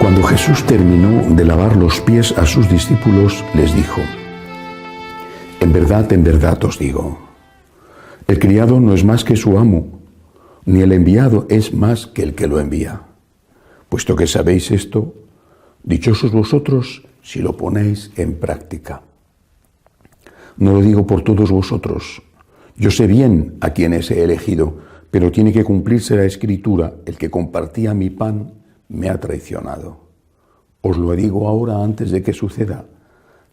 Cuando Jesús terminó de lavar los pies a sus discípulos, les dijo: en verdad os digo, el criado no es más que su amo, ni el enviado es más que el que lo envía. Puesto que sabéis esto, dichosos vosotros si lo ponéis en práctica. No lo digo por todos vosotros, yo sé bien a quienes he elegido, pero tiene que cumplirse la Escritura: el que compartía mi pan me ha traicionado. Os lo digo ahora antes de que suceda,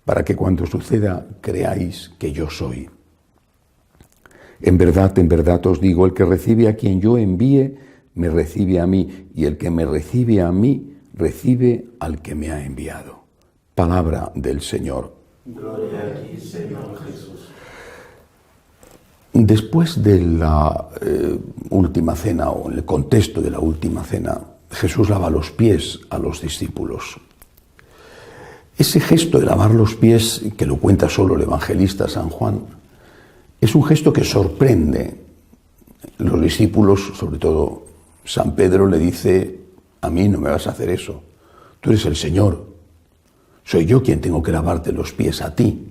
para que cuando suceda creáis que yo soy. En verdad os digo, el que recibe a quien yo envíe, me recibe a mí, y el que me recibe a mí, recibe al que me ha enviado. Palabra del Señor. Gloria a ti, Señor Jesús. Después de la última cena, o en el contexto de la última cena, Jesús lava los pies a los discípulos. Ese gesto de lavar los pies, que lo cuenta solo el evangelista San Juan, es un gesto que sorprende. Los discípulos, sobre todo San Pedro, le dice: a mí no me vas a hacer eso, tú eres el Señor, soy yo quien tengo que lavarte los pies a ti.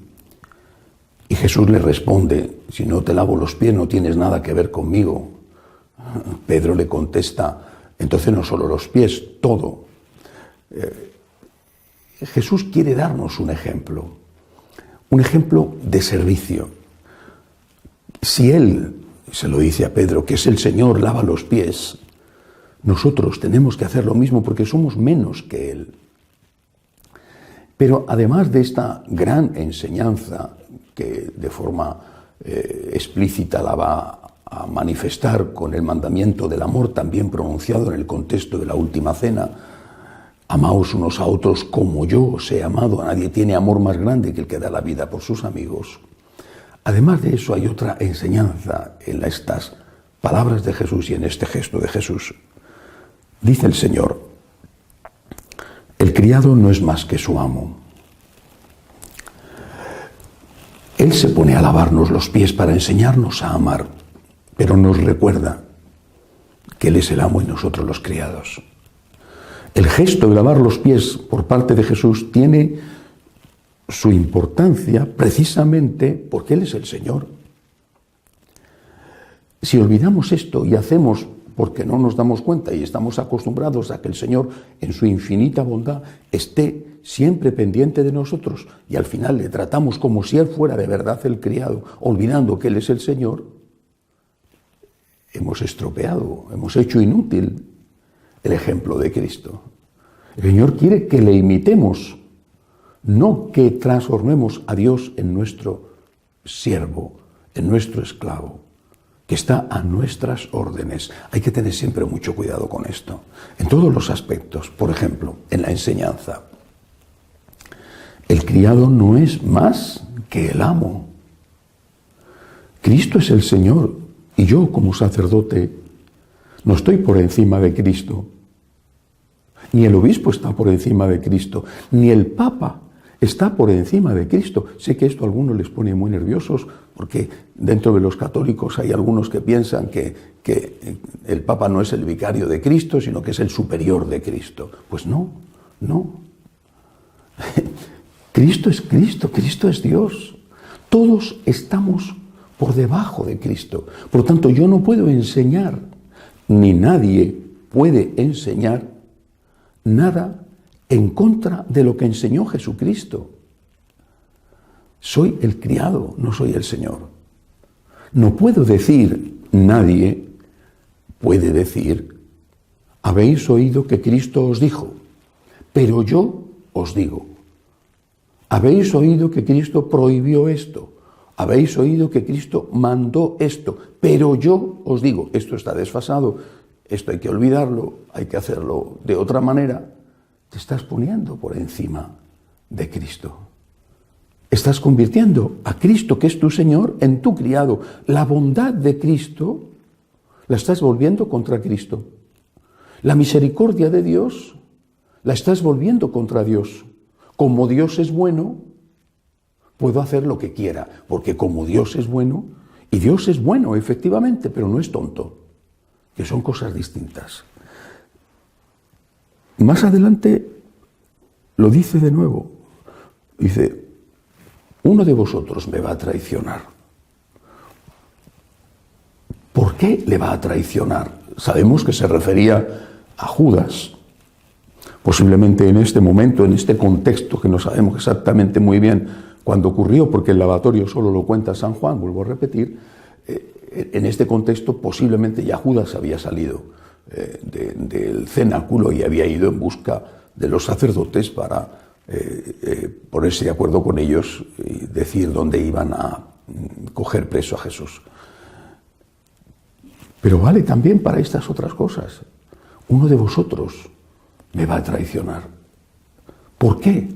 Y Jesús le responde: si no te lavo los pies no tienes nada que ver conmigo. Pedro le contesta: entonces no solo los pies, todo. Jesús quiere darnos un ejemplo de servicio. Si Él, se lo dice a Pedro, que es el Señor, lava los pies, nosotros tenemos que hacer lo mismo porque somos menos que Él. Pero además de esta gran enseñanza que de forma explícita la va a manifestar con el mandamiento del amor, también pronunciado en el contexto de la última cena: amaos unos a otros como yo os he amado. Nadie tiene amor más grande que el que da la vida por sus amigos. Además de eso hay otra enseñanza en estas palabras de Jesús y en este gesto de Jesús. Dice el Señor: el criado no es más que su amo. Él se pone a lavarnos los pies para enseñarnos a amar, pero nos recuerda que Él es el amo y nosotros los criados. El gesto de lavar los pies por parte de Jesús tiene su importancia precisamente porque Él es el Señor. Si olvidamos esto y hacemos porque no nos damos cuenta y estamos acostumbrados a que el Señor, en su infinita bondad, esté siempre pendiente de nosotros, y al final le tratamos como si Él fuera de verdad el criado, olvidando que Él es el Señor, hemos estropeado, hemos hecho inútil el ejemplo de Cristo. El Señor quiere que le imitemos, no que transformemos a Dios en nuestro siervo, en nuestro esclavo, que está a nuestras órdenes. Hay que tener siempre mucho cuidado con esto, en todos los aspectos. Por ejemplo, en la enseñanza. El criado no es más que el amo. Cristo es el Señor, y yo, como sacerdote, no estoy por encima de Cristo. Ni el obispo está por encima de Cristo, ni el Papa está por encima de Cristo. Sé que esto a algunos les pone muy nerviosos, porque dentro de los católicos hay algunos que piensan que el Papa no es el vicario de Cristo, sino que es el superior de Cristo. Pues no. Cristo es Cristo, Cristo es Dios. Todos estamos por debajo de Cristo. Por lo tanto, yo no puedo enseñar, ni nadie puede enseñar nada en contra de lo que enseñó Jesucristo. Soy el criado, no soy el Señor. No puedo decir, nadie puede decir: habéis oído que Cristo os dijo, pero yo os digo. Habéis oído que Cristo prohibió esto, habéis oído que Cristo mandó esto, pero yo os digo. Esto está desfasado, esto hay que olvidarlo, hay que hacerlo de otra manera. Te estás poniendo por encima de Cristo. Estás convirtiendo a Cristo, que es tu Señor, en tu criado. La bondad de Cristo la estás volviendo contra Cristo. La misericordia de Dios la estás volviendo contra Dios. Como Dios es bueno, puedo hacer lo que quiera, porque como Dios es bueno, y Dios es bueno, efectivamente, pero no es tonto, que son cosas distintas. más adelante lo dice de nuevo. Dice, uno de vosotros me va a traicionar. ¿Por qué le va a traicionar? Sabemos que se refería a Judas. Posiblemente en este momento, en este contexto que no sabemos exactamente muy bien cuándo ocurrió, porque el lavatorio solo lo cuenta San Juan, vuelvo a repetir, en este contexto posiblemente ya Judas había salido del cenáculo y había ido en busca de los sacerdotes para ponerse de acuerdo con ellos y decir dónde iban a coger preso a Jesús. Pero vale también para estas otras cosas. Uno de vosotros me va a traicionar. ¿Por qué?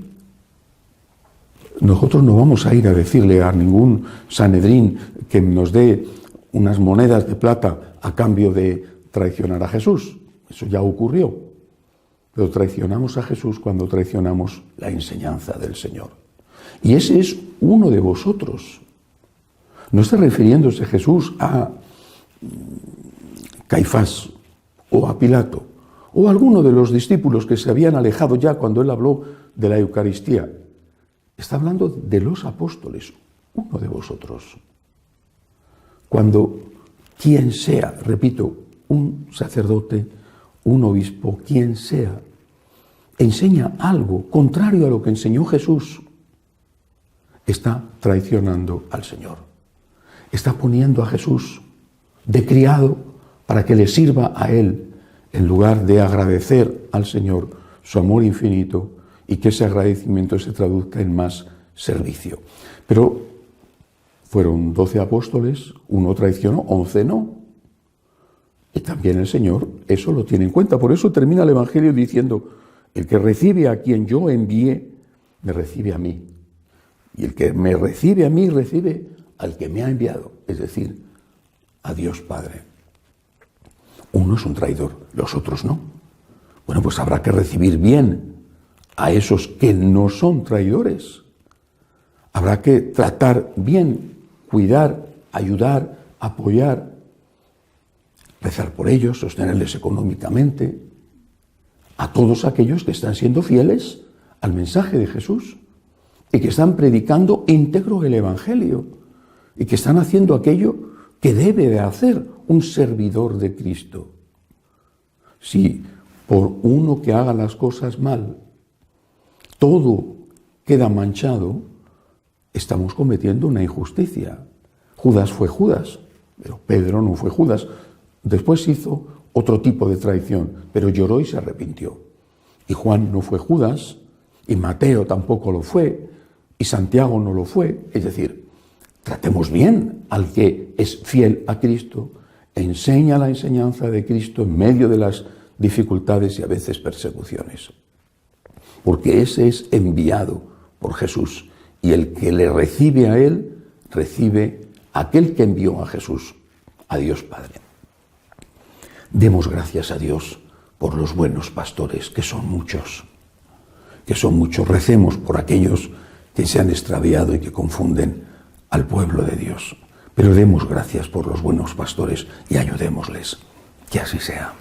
Nosotros no vamos a ir a decirle a ningún Sanedrín que nos dé unas monedas de plata a cambio de traicionar a Jesús. Eso ya ocurrió. Pero traicionamos a Jesús cuando traicionamos la enseñanza del Señor. Y ese es uno de vosotros. No está refiriéndose Jesús a Caifás o a Pilato o a alguno de los discípulos que se habían alejado ya cuando él habló de la Eucaristía. Está hablando de los apóstoles, uno de vosotros. Cuando quien sea, repito, un sacerdote, un obispo, quien sea, enseña algo contrario a lo que enseñó Jesús, está traicionando al Señor. Está poniendo a Jesús de criado para que le sirva a Él, en lugar de agradecer al Señor su amor infinito y que ese agradecimiento se traduzca en más servicio. Pero fueron 12 apóstoles, uno traicionó, 11 no. Y también el Señor eso lo tiene en cuenta. Por eso termina el Evangelio diciendo, el que recibe a quien yo envié, me recibe a mí. Y el que me recibe a mí, recibe al que me ha enviado, es decir, a Dios Padre. Uno es un traidor, los otros no. Bueno, pues habrá que recibir bien a esos que no son traidores. Habrá que tratar bien, cuidar, ayudar, apoyar, rezar por ellos, sostenerles económicamente, a todos aquellos que están siendo fieles al mensaje de Jesús y que están predicando íntegro el Evangelio y que están haciendo aquello que debe de hacer un servidor de Cristo. Si por uno que haga las cosas mal todo queda manchado, estamos cometiendo una injusticia. Judas fue Judas, pero Pedro no fue Judas. Después hizo otro tipo de traición, pero lloró y se arrepintió. Y Juan no fue Judas, y Mateo tampoco lo fue, y Santiago no lo fue. Es decir, tratemos bien al que es fiel a Cristo, enseña la enseñanza de Cristo en medio de las dificultades y a veces persecuciones. Porque ese es enviado por Jesús, y el que le recibe a él, recibe a aquel que envió a Jesús, a Dios Padre. Demos gracias a Dios por los buenos pastores, que son muchos. Recemos por aquellos que se han extraviado y que confunden al pueblo de Dios. Pero demos gracias por los buenos pastores y ayudémosles. Que así sea.